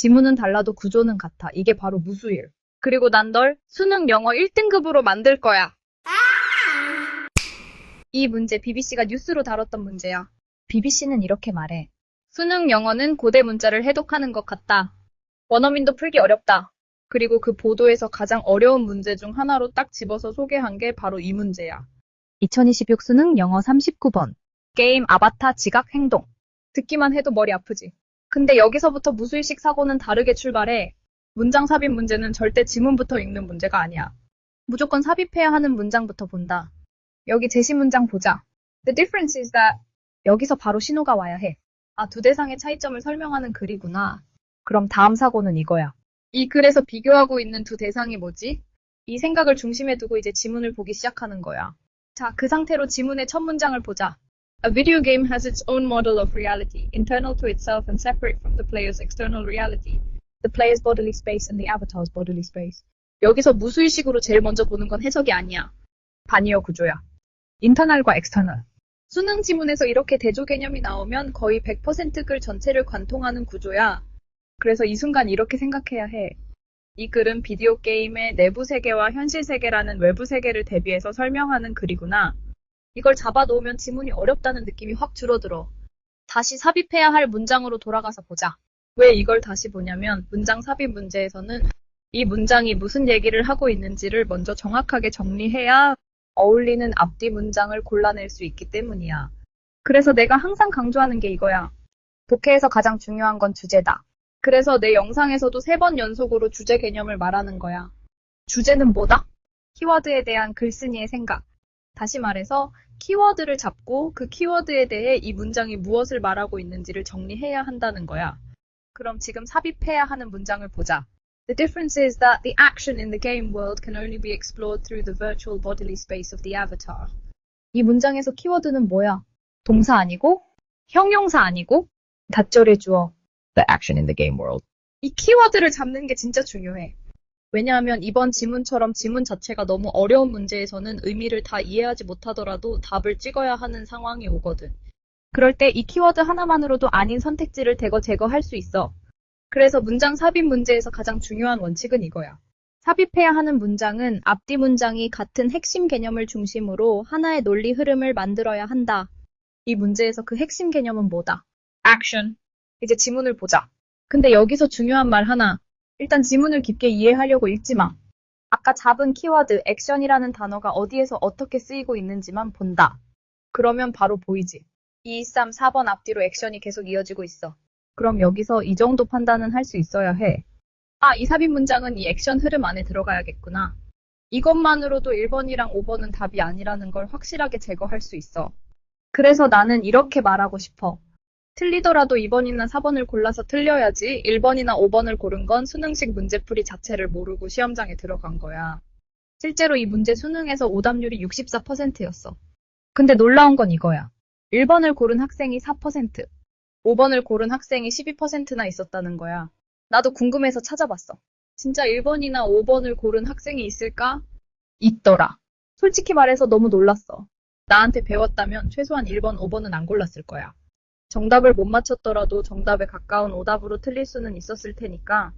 지문은 달라도 구조는 같아. 이게 바로 무수일. 그리고 난 널 수능 영어 1등급으로 만들 거야. 이 문제 BBC가 뉴스로 다뤘던 문제야. BBC는 이렇게 말해. 수능 영어는 고대 문자를 해독하는 것 같다. 원어민도 풀기 어렵다. 그리고 그 보도에서 가장 어려운 문제 중 하나로 딱 집어서 소개한 게 바로 이 문제야. 2026 수능 영어 39번. 게임 아바타 지각 행동. 듣기만 해도 머리 아프지. 근데 여기서부터 무수일식 사고는 다르게 출발해. 문장 삽입 문제는 절대 지문부터 읽는 문제가 아니야. 무조건 삽입해야 하는 문장부터 본다. 여기 제시 문장 보자. The difference is that 여기서 바로 신호가 와야 해. 아, 두 대상의 차이점을 설명하는 글이구나. 그럼 다음 사고는 이거야. 이 글에서 비교하고 있는 두 대상이 뭐지? 이 생각을 중심에 두고 이제 지문을 보기 시작하는 거야. 자, 그 상태로 지문의 첫 문장을 보자. A video game has its own model of reality, internal to itself and separate from the player's external reality. The player's bodily space and the avatar's bodily space. 여기서 무수일식으로 제일 먼저 보는 건 해석이 아니야. 반이어 구조야. 인터널과 엑스터널. 수능 지문에서 이렇게 대조 개념이 나오면 거의 100% 글 전체를 관통하는 구조야. 그래서 이 순간 이렇게 생각해야 해. 이 글은 비디오 게임의 내부 세계와 현실 세계라는 외부 세계를 대비해서 설명하는 글이구나. 이걸 잡아놓으면 지문이 어렵다는 느낌이 확 줄어들어. 다시 삽입해야 할 문장으로 돌아가서 보자. 왜 이걸 다시 보냐면 문장 삽입 문제에서는 이 문장이 무슨 얘기를 하고 있는지를 먼저 정확하게 정리해야 어울리는 앞뒤 문장을 골라낼 수 있기 때문이야. 그래서 내가 항상 강조하는 게 이거야. 독해에서 가장 중요한 건 주제다. 그래서 내 영상에서도 3번 연속으로 주제 개념을 말하는 거야. 주제는 뭐다? 키워드에 대한 글쓴이의 생각. 다시 말해서 키워드를 잡고 그 키워드에 대해 이 문장이 무엇을 말하고 있는지를 정리해야 한다는 거야. 그럼 지금 삽입해야 하는 문장을 보자. The difference is that the action in the game world can only be explored through the virtual bodily space of the avatar. 이 문장에서 키워드는 뭐야? 동사 아니고? 형용사 아니고? 다절의 주어. The action in the game world. 이 키워드를 잡는 게 진짜 중요해. 왜냐하면 이번 지문처럼 지문 자체가 너무 어려운 문제에서는 의미를 다 이해하지 못하더라도 답을 찍어야 하는 상황이 오거든. 그럴 때 이 키워드 하나만으로도 아닌 선택지를 대거 제거할 수 있어. 그래서 문장 삽입 문제에서 가장 중요한 원칙은 이거야. 삽입해야 하는 문장은 앞뒤 문장이 같은 핵심 개념을 중심으로 하나의 논리 흐름을 만들어야 한다. 이 문제에서 그 핵심 개념은 뭐다? Action. 이제 지문을 보자. 근데 여기서 중요한 말 하나. 일단 지문을 깊게 이해하려고 읽지 마. 아까 잡은 키워드 액션이라는 단어가 어디에서 어떻게 쓰이고 있는지만 본다. 그러면 바로 보이지. 2, 3, 4번 앞뒤로 액션이 계속 이어지고 있어. 그럼 여기서 이 정도 판단은 할 수 있어야 해. 아, 이 삽입 문장은 이 액션 흐름 안에 들어가야겠구나. 이것만으로도 1번이랑 5번은 답이 아니라는 걸 확실하게 제거할 수 있어. 그래서 나는 이렇게 말하고 싶어. 틀리더라도 2번이나 4번을 골라서 틀려야지 1번이나 5번을 고른 건 수능식 문제풀이 자체를 모르고 시험장에 들어간 거야. 실제로 이 문제 수능에서 오답률이 64%였어. 근데 놀라운 건 이거야. 1번을 고른 학생이 4%, 5번을 고른 학생이 12%나 있었다는 거야. 나도 궁금해서 찾아봤어. 진짜 1번이나 5번을 고른 학생이 있을까? 있더라. 솔직히 말해서 너무 놀랐어. 나한테 배웠다면 최소한 1번, 5번은 안 골랐을 거야. 정답을 못 맞췄더라도 정답에 가까운 오답으로 틀릴 수는 있었을 테니까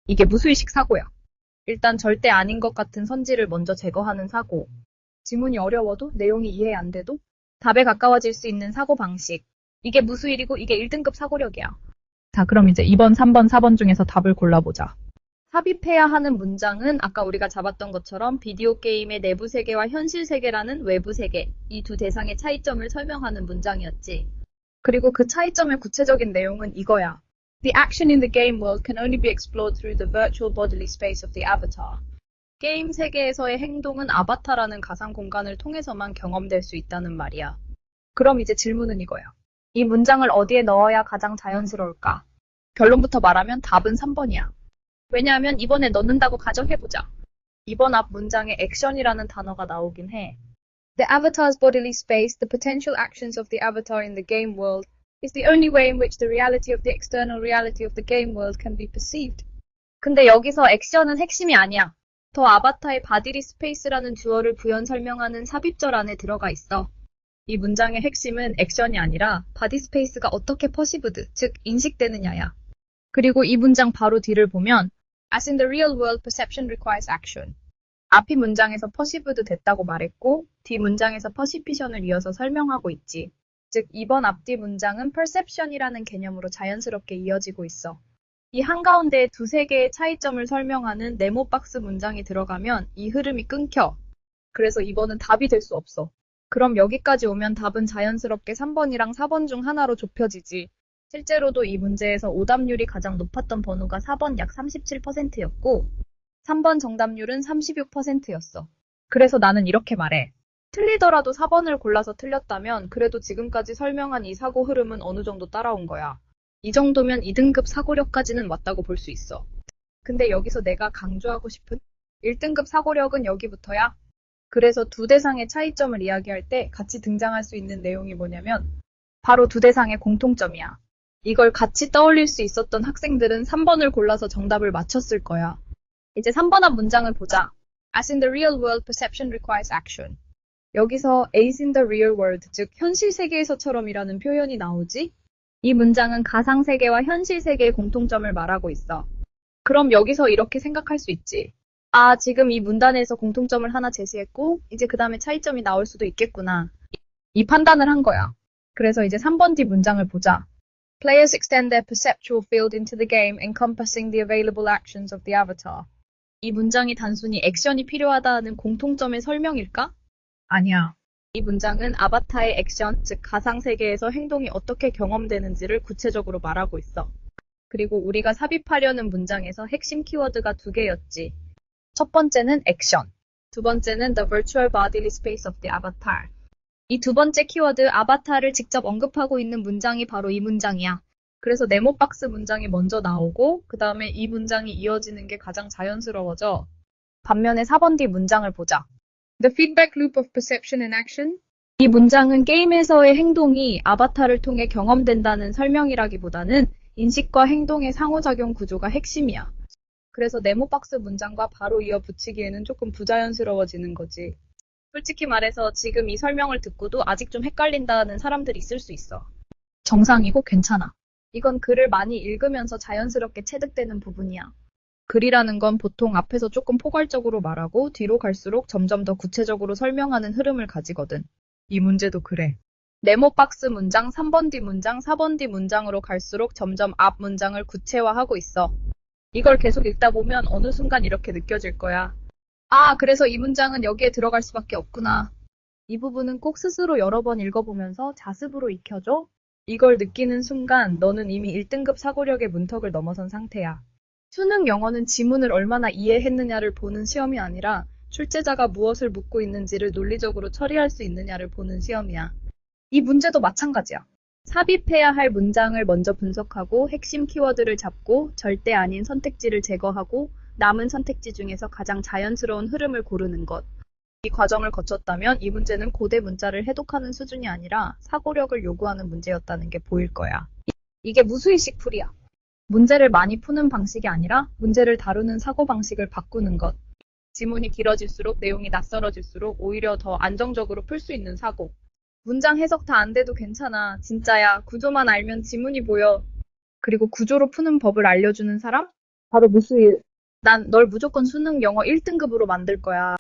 이게 무수의식 사고야. 일단 절대 아닌 것 같은 선지를 먼저 제거하는 사고. 지문이 어려워도 내용이 이해 안 돼도 답에 가까워질 수 있는 사고 방식. 이게 무수일이고 이게 1등급 사고력이야. 자, 그럼 이제 2번, 3번, 4번 중에서 답을 골라보자. 삽입해야 하는 문장은 아까 우리가 잡았던 것처럼 비디오 게임의 내부 세계와 현실 세계라는 외부 세계, 이 두 대상의 차이점을 설명하는 문장이었지. 그리고 그 차이점의 구체적인 내용은 이거야. The action in the game world can only be explored through the virtual bodily space of the avatar. 게임 세계에서의 행동은 아바타라는 가상 공간을 통해서만 경험될 수 있다는 말이야. 그럼 이제 질문은 이거야. 이 문장을 어디에 넣어야 가장 자연스러울까? 결론부터 말하면 답은 3번이야. 왜냐하면 이번에 넣는다고 가정해보자. 이번 앞 문장에 액션이라는 단어가 나오긴 해. The avatar's bodily space, the potential actions of the avatar in the game world, is the only way in which the reality of the external reality of the game world can be perceived. 근데 여기서 액션은 핵심이 아니야. 더 아바타의 바디리 스페이스라는 주어를 부연 설명하는 삽입절 안에 들어가 있어. 이 문장의 핵심은 액션이 아니라 바디 스페이스가 어떻게 퍼시브드, 즉 인식되느냐야. 그리고 이 문장 바로 뒤를 보면 As in the real world, perception requires action. 앞이 문장에서 perceived 됐다고 말했고 뒤 문장에서 perception을 이어서 설명하고 있지. 즉 이번 앞뒤 문장은 perception이라는 개념으로 자연스럽게 이어지고 있어. 이 한가운데에 두세 개의 차이점을 설명하는 네모 박스 문장이 들어가면 이 흐름이 끊겨. 그래서 이번은 답이 될 수 없어. 그럼 여기까지 오면 답은 자연스럽게 3번이랑 4번 중 하나로 좁혀지지. 실제로도 이 문제에서 오답률이 가장 높았던 번호가 4번 약 37%였고 3번 정답률은 36%였어. 그래서 나는 이렇게 말해. 틀리더라도 4번을 골라서 틀렸다면 그래도 지금까지 설명한 이 사고 흐름은 어느 정도 따라온 거야. 이 정도면 2등급 사고력까지는 왔다고 볼 수 있어. 근데 여기서 내가 강조하고 싶은 1등급 사고력은 여기부터야. 그래서 두 대상의 차이점을 이야기할 때 같이 등장할 수 있는 내용이 뭐냐면 바로 두 대상의 공통점이야. 이걸 같이 떠올릴 수 있었던 학생들은 3번을 골라서 정답을 맞췄을 거야. 이제 3번 앞 문장을 보자. As in the real world, perception requires action. 여기서 as in the real world, 즉 현실 세계에서처럼이라는 표현이 나오지? 이 문장은 가상 세계와 현실 세계의 공통점을 말하고 있어. 그럼 여기서 이렇게 생각할 수 있지. 아, 지금 이 문단에서 공통점을 하나 제시했고 이제 그 다음에 차이점이 나올 수도 있겠구나. 이 판단을 한 거야. 그래서 이제 3번 뒤 문장을 보자. Players extend their perceptual field into the game, encompassing the available actions of the avatar. 이 문장이 단순히 액션이 필요하다는 공통점의 설명일까? 아니야. 이 문장은 아바타의 액션, 즉 가상세계에서 행동이 어떻게 경험되는지를 구체적으로 말하고 있어. 그리고 우리가 삽입하려는 문장에서 핵심 키워드가 두 개였지. 첫 번째는 액션, 두 번째는 the virtual bodily space of the avatar. 이 두 번째 키워드 아바타를 직접 언급하고 있는 문장이 바로 이 문장이야. 그래서 네모박스 문장이 먼저 나오고 그 다음에 이 문장이 이어지는 게 가장 자연스러워져. 반면에 4번 뒤 문장을 보자. The feedback loop of perception and action. 이 문장은 게임에서의 행동이 아바타를 통해 경험된다는 설명이라기보다는 인식과 행동의 상호작용 구조가 핵심이야. 그래서 네모박스 문장과 바로 이어 붙이기에는 조금 부자연스러워지는 거지. 솔직히 말해서 지금 이 설명을 듣고도 아직 좀 헷갈린다는 사람들이 있을 수 있어. 정상이고 괜찮아. 이건 글을 많이 읽으면서 자연스럽게 체득되는 부분이야. 글이라는 건 보통 앞에서 조금 포괄적으로 말하고 뒤로 갈수록 점점 더 구체적으로 설명하는 흐름을 가지거든. 이 문제도 그래. 네모박스 문장 3번 뒤 문장, 4번 뒤 문장으로 갈수록 점점 앞 문장을 구체화하고 있어. 이걸 계속 읽다 보면 어느 순간 이렇게 느껴질 거야. 아, 그래서 이 문장은 여기에 들어갈 수밖에 없구나. 이 부분은 꼭 스스로 여러 번 읽어보면서 자습으로 익혀줘. 이걸 느끼는 순간 너는 이미 1등급 사고력의 문턱을 넘어선 상태야. 수능 영어는 지문을 얼마나 이해했느냐를 보는 시험이 아니라 출제자가 무엇을 묻고 있는지를 논리적으로 처리할 수 있느냐를 보는 시험이야. 이 문제도 마찬가지야. 삽입해야 할 문장을 먼저 분석하고 핵심 키워드를 잡고 절대 아닌 선택지를 제거하고 남은 선택지 중에서 가장 자연스러운 흐름을 고르는 것. 이 과정을 거쳤다면 이 문제는 고대 문자를 해독하는 수준이 아니라 사고력을 요구하는 문제였다는 게 보일 거야. 이게 무수의식 풀이야. 문제를 많이 푸는 방식이 아니라 문제를 다루는 사고방식을 바꾸는 것. 지문이 길어질수록 내용이 낯설어질수록 오히려 더 안정적으로 풀 수 있는 사고. 문장 해석 다 안 돼도 괜찮아. 진짜야. 구조만 알면 지문이 보여. 그리고 구조로 푸는 법을 알려주는 사람? 바로 무수일. 난 널 무조건 수능 영어 1등급으로 만들 거야.